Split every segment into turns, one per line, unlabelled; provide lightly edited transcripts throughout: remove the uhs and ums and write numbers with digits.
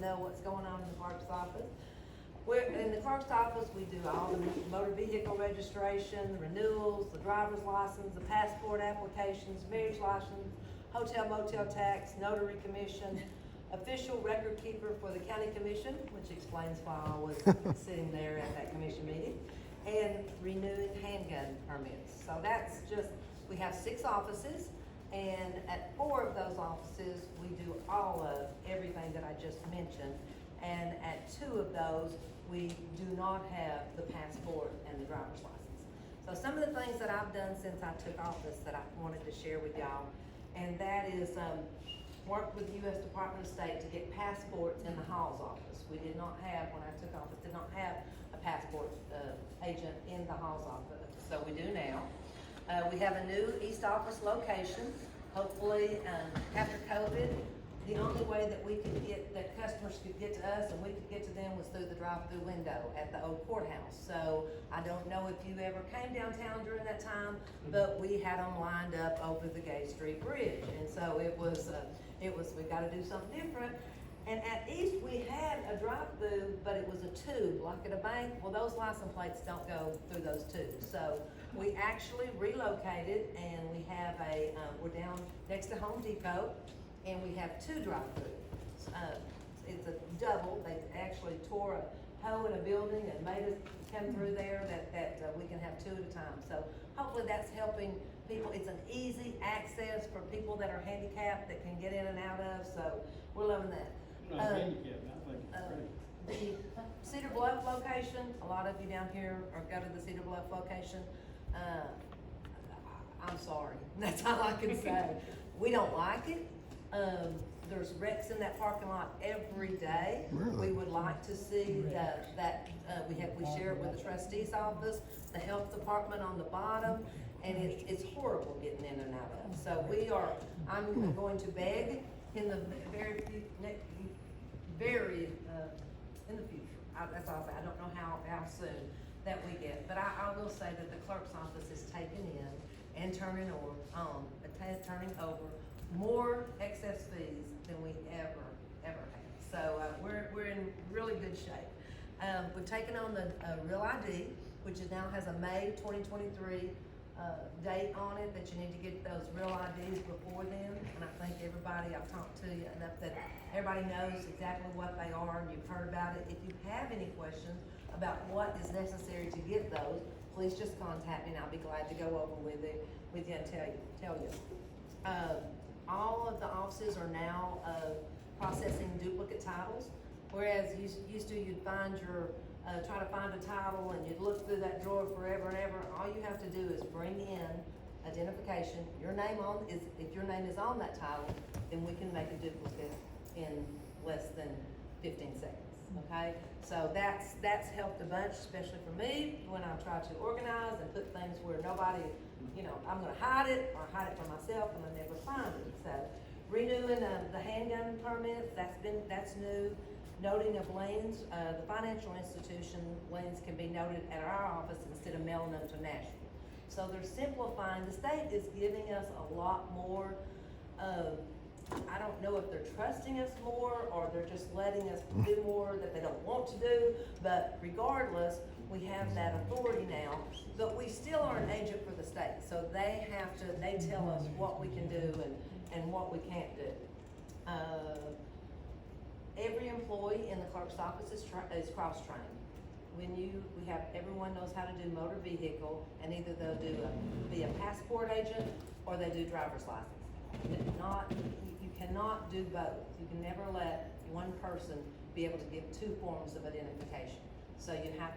know what's going on in the clerk's office. In the clerk's office, we do all the motor vehicle registration, the renewals, the driver's license, the passport applications, marriage license, hotel motel tax, notary commission, official record keeper for the county commission, which explains why I was sitting there at that commission meeting, and renewing handgun permits. So that's just, we have 6 offices, and at 4 of those offices, we do all of everything that I just mentioned. And at 2 of those, we do not have the passport and the driver's license. So some of the things that I've done since I took office that I wanted to share with y'all, and that is work with the U.S. Department of State to get passports in the Halls office. We did not have, when I took office, did not have a passport agent in the Halls office, so we do now. We have a new East Office location. Hopefully, after COVID, the only way that we could get, that customers could get to us and we could get to them was through the drive-through window at the old courthouse. So I don't know if you ever came downtown during that time, but we had them lined up over the Gay Street Bridge. And so it was, we gotta do something different. And at East, we had a drive-through, but it was a tube, like at a bank. Well, those license plates don't go through those tubes. So we actually relocated, and we have we're down next to Home Depot, and we have 2 drive-throughs. It's a double. They actually tore a hole in a building and made us come through there that we can have 2 at a time. So hopefully that's helping people. It's an easy access for people that are handicapped that can get in and out of. So we're loving that.
Not handicapped, I think it's great.
The Cedar Bluff location, a lot of you down here are go to the Cedar Bluff location. I'm sorry, that's all I can say. We don't like it. There's wrecks in that parking lot every day.
Really?
We would like to see that we share it with the trustee's office, the health department on the bottom, and it's horrible getting in and out of. So I'm going to beg in the in the future. That's all I say. I don't know how soon that we get, but I will say that the clerk's office is taking in and turning over more excess fees than we ever had. So we're in really good shape. We've taken on the Real ID, which now has a May 2023 date on it, that you need to get those Real IDs before then. And I think everybody, I've talked to you enough that everybody knows exactly what they are, and you've heard about it. If you have any questions about what is necessary to get those, please just contact me and I'll be glad to go over with you and tell you. All of the offices are now processing duplicate titles, whereas used to you'd find try to find a title and you'd look through that drawer forever and ever. All you have to do is bring in identification. If your name is on that title, then we can make a duplicate in less than 15 seconds. Okay, so that's helped a bunch, especially for me when I try to organize and put things where nobody, I'm going to hide it or hide it from myself and I never find it. So renewing the handgun permits, that's new. Noting of liens, the financial institution liens can be noted at our office instead of mailing them to Nashville. So they're simplifying. The state is giving us a lot more. I don't know if they're trusting us more or they're just letting us do more that they don't want to do, but regardless, we have that authority now, but we still are an agent for the state. So they tell us what we can do and what we can't do. Every employee in the clerk's office is cross-trained. Everyone knows how to do motor vehicle, and either they'll be a passport agent or they do driver's license. You cannot do both. You can never let one person be able to give 2 forms of identification. So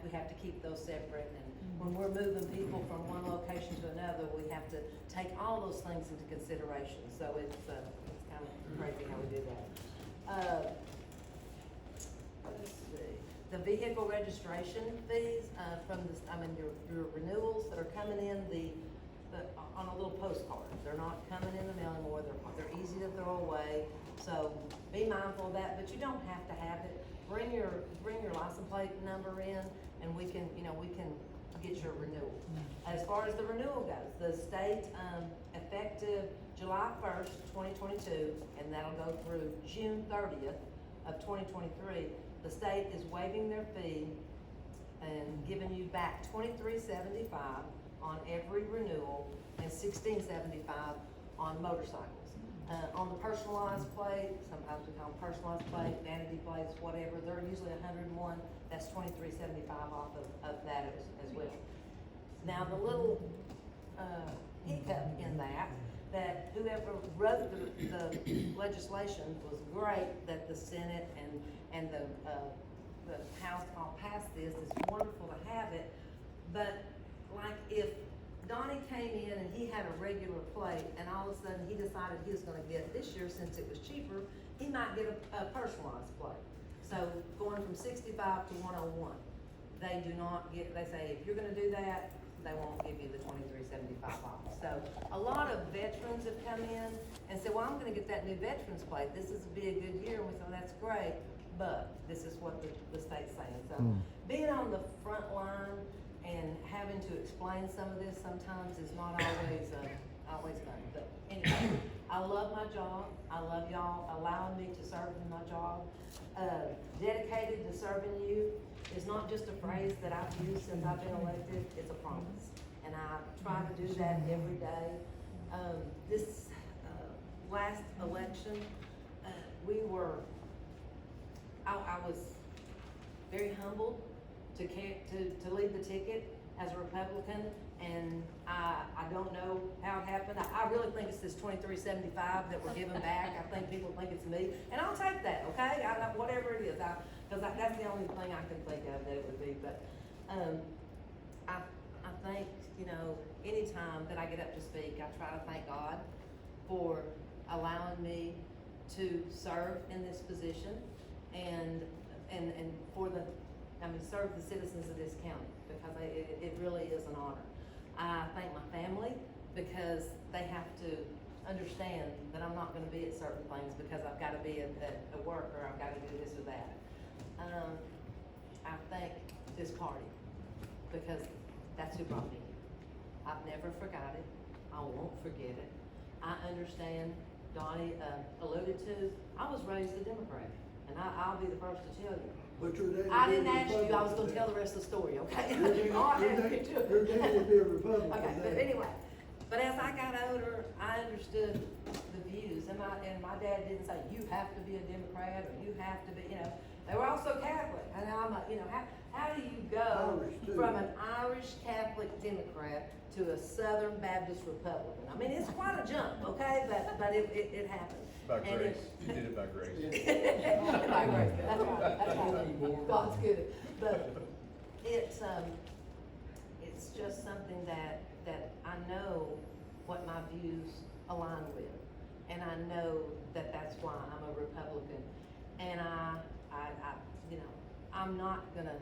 we have to keep those separate. And when we're moving people from one location to another, we have to take all those things into consideration. So it's kind of crazy how we do that. Let's see. The vehicle registration fees your renewals that are coming in on a little postcard. They're not coming in the mail anymore. They're easy to throw away. So be mindful of that, but you don't have to have it. Bring your license plate number in, and we can get your renewal. As far as the renewal goes, the state effective July 1st, 2022, and that'll go through June 30th. of 2023, the state is waiving their fee and giving you back $23.75 on every renewal and $16.75 on motorcycles. On the personalized plate, sometimes we call them personalized plate, vanity plates, whatever, they're usually 101, that's $23.75 off of that as well. Now, the little hiccup in that whoever wrote the legislation was great, that the Senate and the House all passed this, it's wonderful to have it, but like if Donnie came in and he had a regular plate and all of a sudden he decided he was gonna get, this year since it was cheaper, he might get a personalized plate. So going from 65 to 101, they do not get, they say, if you're gonna do that, they won't give you the $23.75 off. So a lot of veterans have come in and said, well, I'm gonna get that new veterans plate. This is be a good year. And we said, well, that's great, but this is what the state's saying. So being on the front line and having to explain some of this sometimes is not always fun. But anyway, I love my job. I love y'all allowing me to serve in my job. Dedicated to serving you is not just a phrase that I've used since I've been elected, it's a promise. And I try to do that every day. This last election, I was very humbled to lead the ticket as a Republican, and I don't know how it happened. I really think it's this $23.75 that we're giving back. I think people think it's me, and I'll take that, okay? Whatever it is, because that's the only thing I can think of that it would be. But I think, you know, anytime that I get up to speak, I try to thank God for allowing me to serve in this position and for serve the citizens of this county, because it really is an honor. I thank my family because they have to understand that I'm not gonna be at certain things because I've gotta be at work or I've gotta do this or that. I thank this party because that's who brought me here. I've never forgot it. I won't forget it. I understand, Donnie alluded to, I was raised a Democrat, and I'll be the first to tell you.
But your daddy
I
would be
didn't
a
ask you, I was
Republican.
gonna tell the rest of the story, okay?
Your
You're not asking you to.
Your daddy would be a Republican.
Okay, but anyway, but as I got older, I understood the views, and my dad didn't say, you have to be a Democrat, or you have to be, you know, they were also Catholic, and I'm like, you know, how do you go
Irish, too.
from an Irish Catholic Democrat to a Southern Baptist Republican? I mean, it's quite a jump, okay, but it happened.
By
And
grace, you did it by grace.
By grace, that's right. God's good. But it's just something that I know what my views align with. And I know that that's why I'm a Republican. And I you know, I'm not gonna,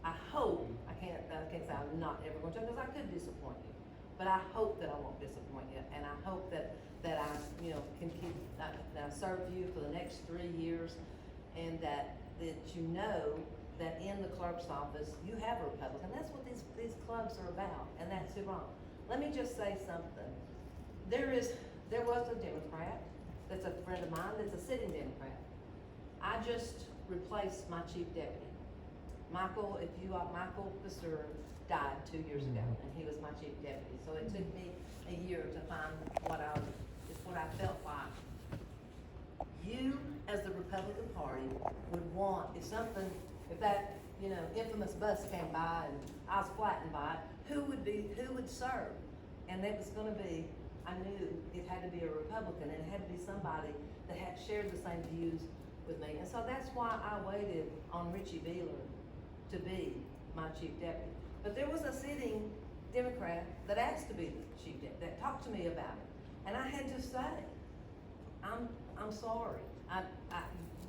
I hope, I can't say I'm not ever going to, because I could disappoint you. But I hope that I won't disappoint you, and I hope that I, you know, can keep, that I serve you for the next 3 years, and that you know that in the clerk's office, you have a Republican. That's what these clubs are about, and that's who wrong. Let me just say something. There was a Democrat that's a friend of mine that's a sitting Democrat. I just replaced my chief deputy. Michael Basur died 2 years ago, and he was my chief deputy. So it took me a year to find what I felt like. You, as the Republican Party, would want, if that, you know, infamous bus came by and I was flattened by it, who would serve? And it was gonna be, I knew it had to be a Republican, and it had to be somebody that had shared the same views with me. And so that's why I waited on Richie Beeler to be my chief deputy. But there was a sitting Democrat that asked to be the chief deputy, that talked to me about it. And I had to say, I'm sorry.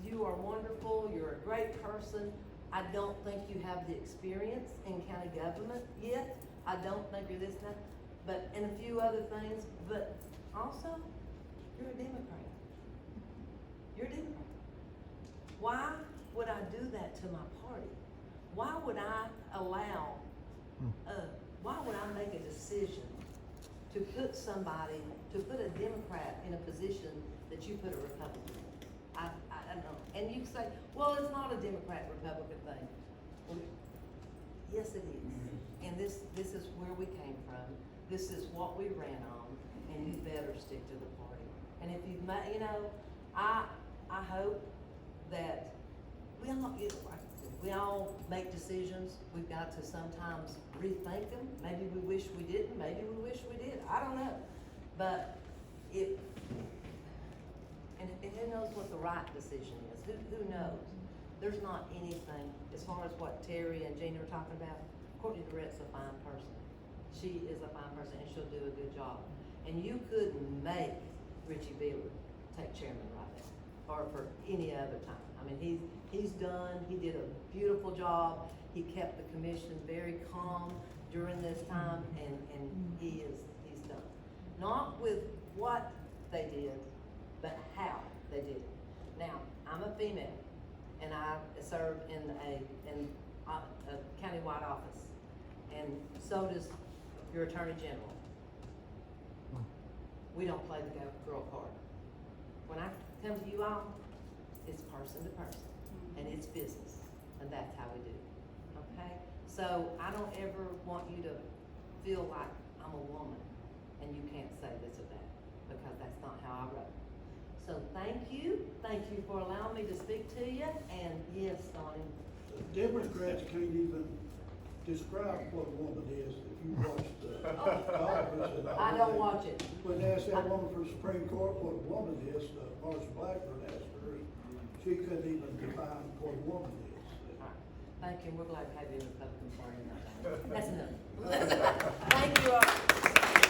You are wonderful, you're a great person. I don't think you have the experience in county government yet. I don't think you're this, that, but, and a few other things, but also, you're a Democrat. You're a Democrat. Why would I do that to my party? Why would I allow, why would I make a decision to put a Democrat in a position that you put a Republican? I know, and you say, well, it's not a Democrat, Republican thing. Well, yes, it is, and this is where we came from, this is what we ran on, and you better stick to the party. And if you've you know, I hope that we all, you know, like I said, we all make decisions, we've got to sometimes rethink them, maybe we wish we didn't, maybe we wish we did, I don't know. But and who knows what the right decision is, who knows? There's not anything, as far as what Terry and Gina are talking about, Courtney Durrett's a fine person. She is a fine person and she'll do a good job. And you couldn't make Richie Beeler take chairman right now, or for any other time. I mean, he's done, he did a beautiful job, he kept the commission very calm during this time, and he's done. Not with what they did, but how they did it. Now, I'm a female, and I serve in a countywide office, and so does your Attorney General. We don't play the girl card. When I come to you all, it's person to person, and it's business, and that's how we do it, okay? So I don't ever want you to feel like I'm a woman, and you can't say this or that, because that's not how I roll. So thank you for allowing me to speak to you, and yes, Donnie.
Democrats can't even describe what a woman is if you watch the conference.
I don't watch it.
When they asked that woman for Supreme Court what a woman is, Marcia Blackburn asked her, she couldn't even define what a woman is.
All right. Thank you, we're glad to have you in the Republican Party. That's enough. Thank you all.